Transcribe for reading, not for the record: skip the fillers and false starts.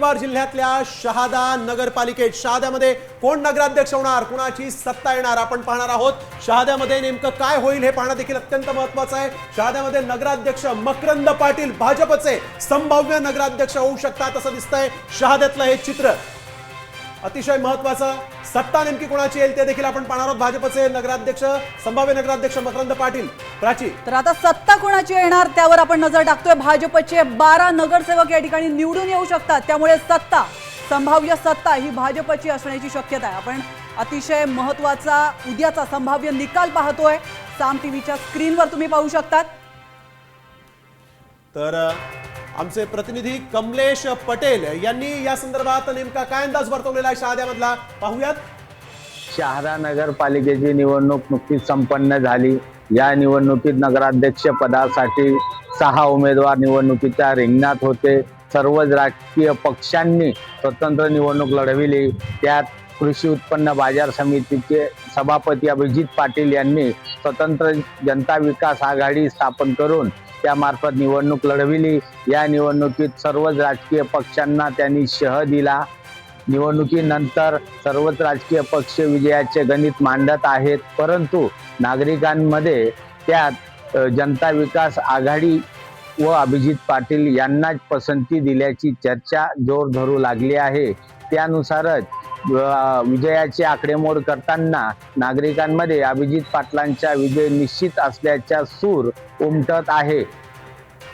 नंदुरबार जिल्ह्यातल्या शहादा नगरपालिकेत शहाद्यामध्ये कोण नगराध्यक्ष होणार, कुणाची सत्ता येणार आपण पाहणार आहोत। शहाद्यामध्ये नेमकं काय होईल हे पाहणं देखील अत्यंत महत्त्वाचं आहे। शहाद्यामध्ये नगराध्यक्ष मकरंद पाटील भाजपचे संभाव्य नगराध्यक्ष होऊ शकतात असं दिसतंय। शहाद्यातलं हे चित्र अतिशय महत्त्वाचं। सत्ता नेमकी कोणाची येईल ते देखील आपण पाहणार आहोत। भाजपचे नगराध्यक्ष संभाव्य नगराध्यक्ष मकरंद पाटील। प्राची, तर आता सत्ता कोणाची येणार त्यावर आपण नजर टाकतोय। भाजपचे 12 नगरसेवक या ठिकाणी निवडून येऊ शकतात, त्यामुळे सत्ता संभाव्य सत्ता ही भाजपची असण्याची शक्यता आहे। आपण अतिशय महत्त्वाचा उद्याचा संभाव्य निकाल पाहतोय, साम टीव्हीच्या स्क्रीनवर तुम्ही पाहू शकतात। तर आमचे प्रतिनिधी कमलेश पटेल यांनी या संदर्भात नेमका काय अंदाज वर्तवलेला आहे शहाद्यामधला पाहूयात। शहादा नगरपालिकेची निवडणूक नुकतीच संपन्न झाली। या निवडणुकीत नगराध्यक्ष पदासाठी 6 उमेदवार निवडणुकीच्या रिंगणात होते। सर्वच राजकीय पक्षांनी स्वतंत्र निवडणूक लढविली। त्यात कृषी उत्पन्न बाजार समितीचे सभापती अभिजित पाटील यांनी स्वतंत्र जनता विकास आघाडी स्थापन करून त्यामार्फत निवडणूक लढविली। या निवडणुकीत सर्वच राजकीय पक्षांना त्यांनी शह दिला। निवडणुकीनंतर सर्वच राजकीय पक्ष विजयाचे गणित मांडत आहेत, परंतु नागरिकांमध्ये त्यात जनता विकास आघाडी व अभिजित पाटील यांनाच पसंती दिल्याची चर्चा जोर धरू लागली आहे। त्यानुसारच विजयाची आकडेमोड करताना नागरिकांमध्ये अभिजित पाटलांचा विजय निश्चित असल्याचा सूर उमटत आहे।